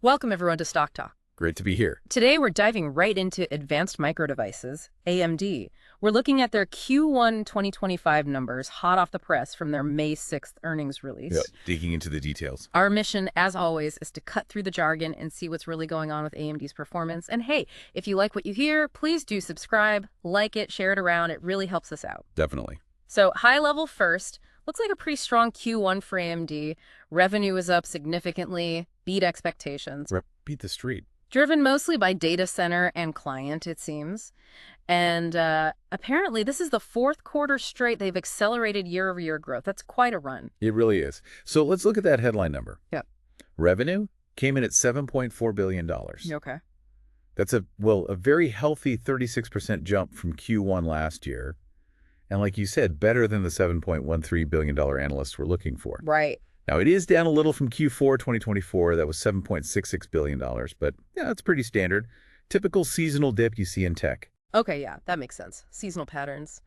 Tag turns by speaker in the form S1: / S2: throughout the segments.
S1: Welcome everyone to Stock Talk.
S2: Great to be here.
S1: Today we're diving right into advanced micro devices, AMD. We're looking at their Q1 2025 numbers hot off the press from their May 6th earnings
S2: Yep.
S1: release.
S2: Digging into the details.
S1: Our mission, as always, is to cut through the jargon and see what's really going on with AMD's performance. And hey, if you like what you hear, please do subscribe, like it, share it around. It really helps us out.
S2: Definitely.
S1: So high level first, looks like a pretty strong Q1 for AMD. Revenue is up significantly, beat expectations.
S2: Beat the street.
S1: Driven mostly by data center and client, it seems. And apparently, this is the fourth quarter straight they've accelerated year-over-year growth. That's quite a run.
S2: It really is. So let's look at that headline number.
S1: Yeah.
S2: Revenue came in at $7.4 billion.
S1: Okay.
S2: That's a very healthy 36% jump from Q1 last year. And like you said, better than the $7.13 billion analysts were looking for.
S1: Right.
S2: Now, it is down a little from Q4 2024. That was $7.66 billion. But yeah, that's pretty standard. Typical seasonal dip you see in tech.
S1: Okay, yeah, that makes sense. Seasonal patterns.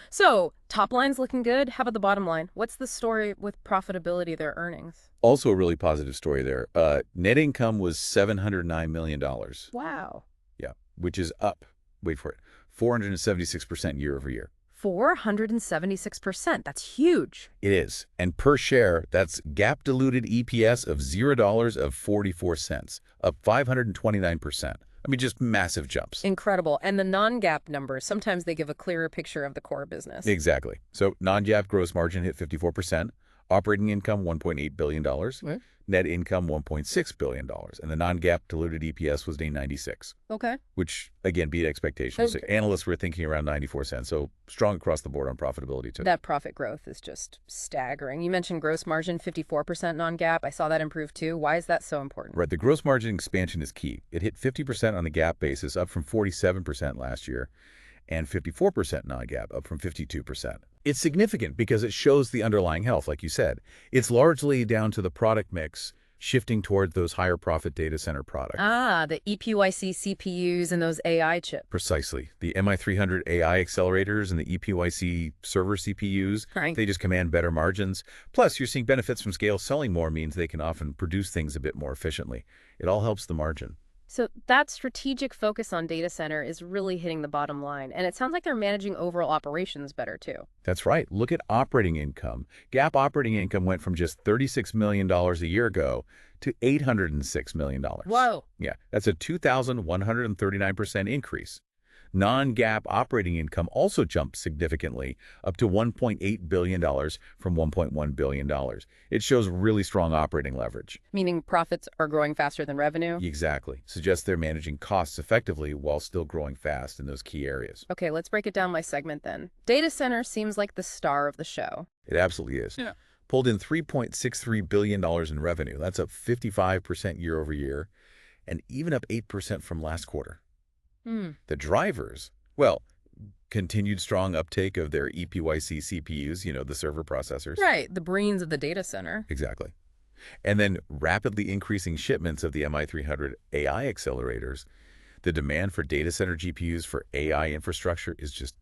S1: So, top line's looking good. How about the bottom line? What's the story with profitability of their earnings?
S2: Also a really positive story there. Net income was $709 million.
S1: Wow.
S2: Yeah, which is up, wait for it, 476% year over year.
S1: 476%. That's huge.
S2: It is. And per share, that's GAAP diluted EPS of $0.44, up 529%. I mean, just massive jumps.
S1: Incredible. And the non-GAAP numbers, sometimes they give a clearer picture of the core business.
S2: Exactly. So non-GAAP gross margin hit 54%, operating income $1.8 billion,
S1: Right.
S2: net income $1.6 billion, and the non-GAAP diluted EPS was $1.96,
S1: Okay.
S2: which, again, beat expectations.
S1: Okay.
S2: Analysts were thinking around 94 cents, so strong across the board on profitability, too.
S1: That profit growth is just staggering. You mentioned gross margin, 54% non-GAAP. I saw that improve too. Why is that so important?
S2: Right, the gross margin expansion is key. It hit 50% on the GAAP basis, up from 47% last year, and 54% non-GAAP, up from 52%. It's significant because it shows the underlying health, like you said. It's largely down to the product mix shifting toward those higher profit data center products.
S1: Ah, the EPYC CPUs and those AI chips.
S2: Precisely. The MI300 AI accelerators and the EPYC server CPUs,
S1: Right.
S2: they just command better margins. Plus, you're seeing benefits from scale. Selling more means they can often produce things a bit more efficiently. It all helps the margin.
S1: So that strategic focus on data center is really hitting the bottom line. And it sounds like they're managing overall operations better too.
S2: That's right. Look at operating income. GAAP operating income went from just $36 million a year ago to $806 million.
S1: Whoa.
S2: Yeah, that's a 2,139% increase. Non-GAAP operating income also jumped significantly, up to $1.8 billion from $1.1 billion. It shows really strong operating leverage.
S1: Meaning profits are growing faster than revenue?
S2: Exactly. Suggests they're managing costs effectively while still growing fast in those key areas.
S1: Okay, let's break it down by segment then. Data center seems like the star of the show.
S2: It absolutely is.
S1: Yeah.
S2: Pulled in $3.63 billion in revenue. That's up 55% year over year, and even up 8% from last quarter. The drivers, well, continued strong uptake of their EPYC CPUs, the server processors.
S1: Right, the brains of the data center.
S2: Exactly. And then rapidly increasing shipments of the MI300 AI accelerators. The demand for data center GPUs for AI infrastructure is just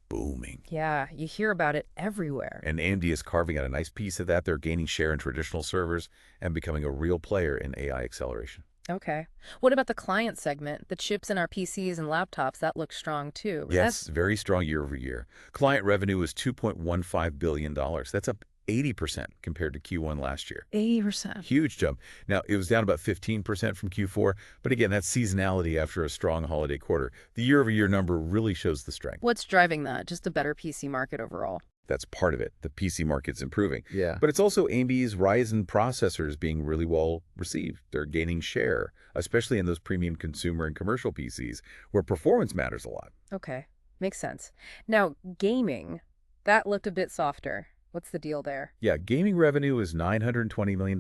S2: booming.
S1: Yeah, you hear about it everywhere.
S2: And AMD is carving out a nice piece of that. They're gaining share in traditional servers and becoming a real player in AI acceleration.
S1: Okay. What about the client segment? The chips in our PCs and laptops, that looks strong too.
S2: Yes, very strong year over year. Client revenue was $2.15 billion. That's up 80% compared to Q1 last year.
S1: 80%.
S2: Huge jump. Now, it was down about 15% from Q4, but again, that's seasonality after a strong holiday quarter. The year-over-year number really shows the strength.
S1: What's driving that? Just a better PC market overall?
S2: That's part of it. The PC market's improving.
S1: Yeah.
S2: But it's also AMD's Ryzen processors being really well received. They're gaining share, especially in those premium consumer and commercial PCs, where performance matters a lot.
S1: Okay, makes sense. Now, gaming, that looked a bit softer. What's the deal there?
S2: Yeah, gaming revenue is $920 million.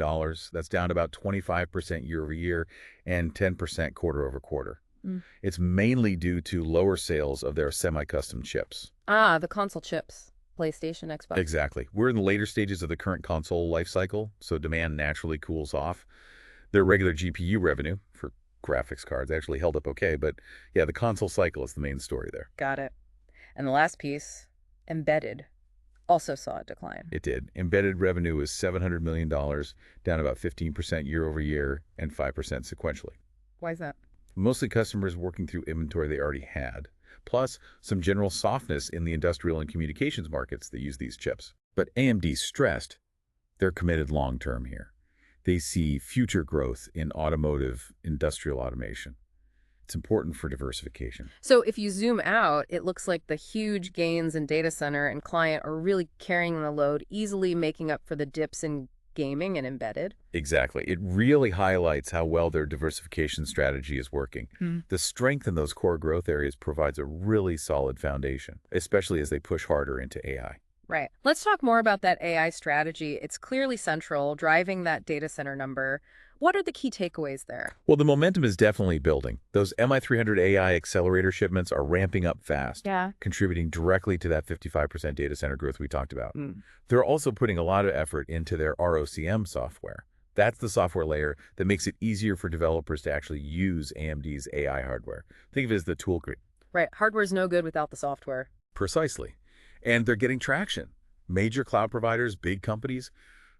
S2: That's down about 25% year over year and 10% quarter over quarter. It's mainly due to lower sales of their semi-custom chips.
S1: Ah, the console chips. PlayStation, Xbox.
S2: Exactly. We're in the later stages of the current console life cycle, so demand naturally cools off. Their regular GPU revenue for graphics cards actually held up okay, but yeah, the console cycle is the main story there.
S1: Got it. And the last piece, embedded. Also saw a decline.
S2: It did. Embedded revenue was $700 million, down about 15% year over year and 5% sequentially.
S1: Why is that?
S2: Mostly customers working through inventory they already had, plus some general softness in the industrial and communications markets that use these chips. But AMD stressed they're committed long-term here. They see future growth in automotive industrial automation. It's important for diversification.
S1: So if you zoom out, it looks like the huge gains in data center and client are really carrying the load, easily making up for the dips in gaming and embedded.
S2: Exactly. It really highlights how well their diversification strategy is working. The strength in those core growth areas provides a really solid foundation, especially as they push harder into AI.
S1: Right. Let's talk more about that AI strategy. It's clearly central, driving that data center number. What are the key takeaways there?
S2: Well, the momentum is definitely building. Those MI300 AI accelerator shipments are ramping up fast,
S1: Yeah.
S2: contributing directly to that 55% data center growth we talked about.
S1: Mm.
S2: They're also putting a lot of effort into their ROCm software. That's the software layer that makes it easier for developers to actually use AMD's AI hardware. Think of it as the toolkit.
S1: Right. Hardware's no good without the software.
S2: Precisely. And they're getting traction. Major cloud providers, big companies,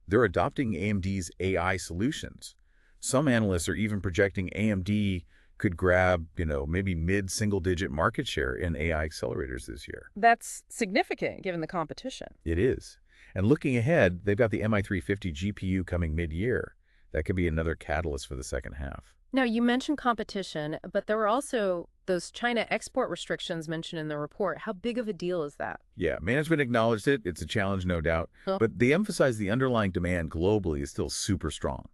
S2: they're adopting AMD's AI solutions. Some analysts are even projecting AMD could grab, maybe mid-single-digit market share in AI accelerators this year.
S1: That's significant given the competition.
S2: It is. And looking ahead, they've got the MI350 GPU coming mid-year. That could be another catalyst for the second half.
S1: Now, you mentioned competition, but there were also those China export restrictions mentioned in the report. How big of a deal is that?
S2: Yeah, management acknowledged it. It's a challenge, no doubt.
S1: Huh?
S2: But they emphasize the underlying demand globally is still super strong.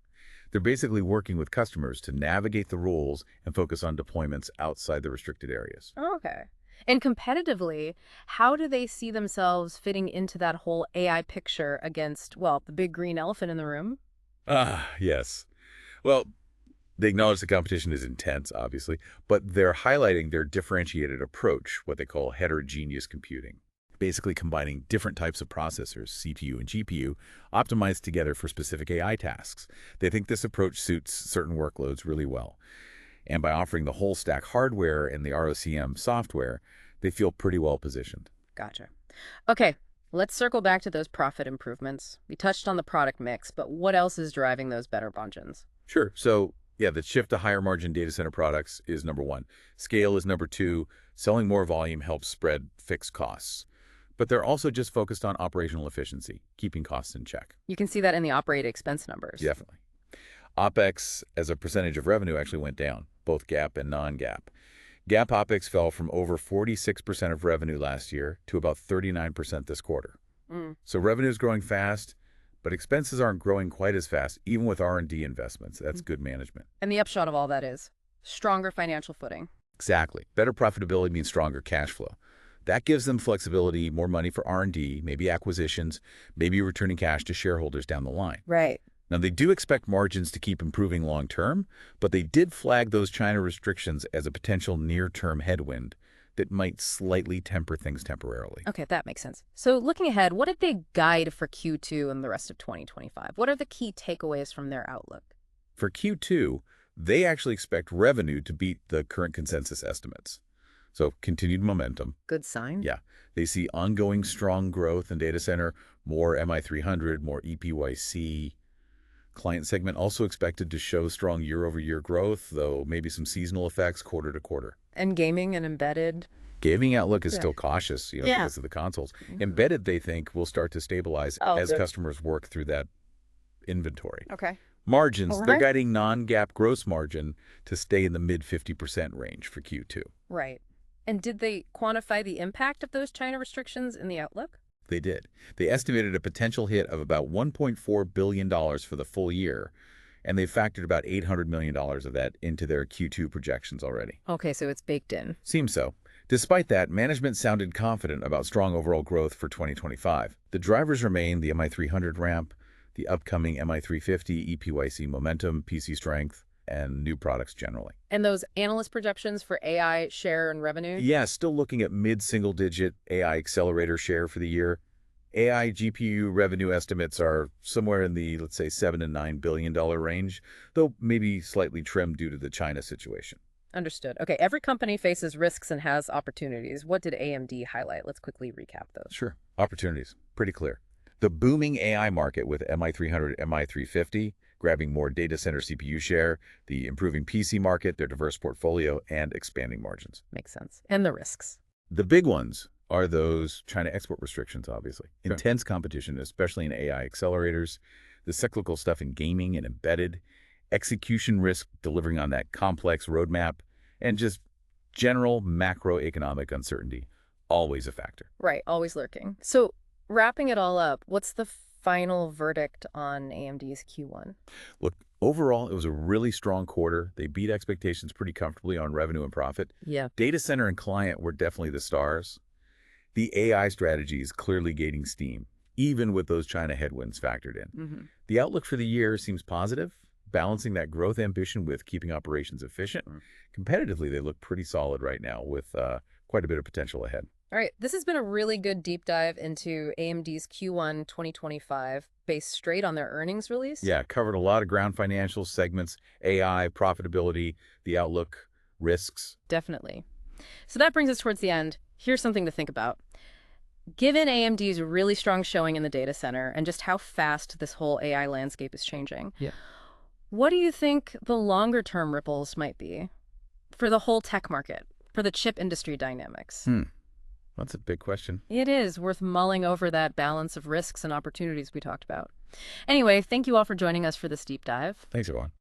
S2: They're basically working with customers to navigate the rules and focus on deployments outside the restricted areas.
S1: Okay. And competitively, how do they see themselves fitting into that whole AI picture against, well, the big green elephant in the room?
S2: Yes. Well, they acknowledge the competition is intense, obviously, but they're highlighting their differentiated approach, what they call heterogeneous computing, basically combining different types of processors, CPU and GPU, optimized together for specific AI tasks. They think this approach suits certain workloads really well. And by offering the whole stack hardware and the ROCm software, they feel pretty well positioned.
S1: Gotcha. Okay, let's circle back to those profit improvements. We touched on the product mix, but what else is driving those better margins?
S2: Sure. So, yeah, the shift to higher margin data center products is number one. Scale is number two. Selling more volume helps spread fixed costs. But they're also just focused on operational efficiency, keeping costs in check.
S1: You can see that in the operating expense numbers.
S2: Definitely. OpEx as a percentage of revenue actually went down, both GAAP and non-GAAP. GAAP OpEx fell from over 46% of revenue last year to about 39% this quarter. So revenue is growing fast, but expenses aren't growing quite as fast, even with R&D investments. That's good management.
S1: And the upshot of all that is stronger financial footing.
S2: Exactly. Better profitability means stronger cash flow. That gives them flexibility, more money for R&D, maybe acquisitions, maybe returning cash to shareholders down the line.
S1: Right.
S2: Now, they do expect margins to keep improving long term, but they did flag those China restrictions as a potential near-term headwind that might slightly temper things temporarily.
S1: Okay, that makes sense. So looking ahead, what did they guide for Q2 and the rest of 2025? What are the key takeaways from their outlook?
S2: For Q2, they actually expect revenue to beat the current consensus estimates. So continued momentum.
S1: Good sign.
S2: Yeah, they see ongoing strong growth in data center, more MI300, more EPYC. Client segment also expected to show strong year-over-year growth, though maybe some seasonal effects quarter to quarter.
S1: And gaming and embedded?
S2: Gaming outlook is still cautious, because of the consoles. Embedded, they think, will start to stabilize as customers work through that inventory.
S1: Okay.
S2: Margins,
S1: All
S2: they're
S1: right.
S2: guiding non-GAAP gross margin to stay in the mid-50% range for Q2.
S1: Right. And did they quantify the impact of those China restrictions in the outlook?
S2: They did. They estimated a potential hit of about $1.4 billion for the full year, and they factored about $800 million of that into their Q2 projections already.
S1: Okay, so it's baked in.
S2: Seems so. Despite that, management sounded confident about strong overall growth for 2025. The drivers remain the MI300 ramp, the upcoming MI350, EPYC momentum, PC strength, and new products generally.
S1: And those analyst projections for AI share and revenue?
S2: Yeah, still looking at mid-single-digit AI accelerator share for the year. AI GPU revenue estimates are somewhere in the, let's say, $7 and $9 billion range, though maybe slightly trimmed due to the China situation.
S1: Understood. Okay, every company faces risks and has opportunities. What did AMD highlight? Let's quickly recap those.
S2: Sure. Opportunities. pretty clear. The booming AI market with MI300, MI350, grabbing more data center CPU share, the improving PC market, their diverse portfolio, and expanding margins.
S1: Makes sense. And the risks.
S2: The big ones are those China export restrictions, obviously.
S3: Sure.
S2: Intense competition, especially in AI accelerators, the cyclical stuff in gaming and embedded, execution risk delivering on that complex roadmap, and just general macroeconomic uncertainty, always a factor.
S1: Right, always lurking. So, wrapping it all up, what's the final verdict on AMD's Q1?
S2: Look, overall, it was a really strong quarter. They beat expectations pretty comfortably on revenue and profit.
S1: Yeah.
S2: Data center and client were definitely the stars. The AI strategy is clearly gaining steam, even with those China headwinds factored in. The outlook for the year seems positive, balancing that growth ambition with keeping operations efficient. Competitively, they look pretty solid right now with quite a bit of potential ahead.
S1: All right, this has been a really good deep dive into AMD's Q1 2025 based straight on their earnings release.
S2: Yeah, covered a lot of ground financial segments, AI, profitability, the outlook, risks.
S1: Definitely. So that brings us towards the end. Here's something to think about. Given AMD's really strong showing in the data center and just how fast this whole AI landscape is changing,
S3: Yeah.
S1: what do you think the longer-term ripples might be for the whole tech market, for the chip industry dynamics?
S2: That's a big question.
S1: It is worth mulling over that balance of risks and opportunities we talked about. Anyway, thank you all for joining us for this deep dive.
S2: Thanks, everyone.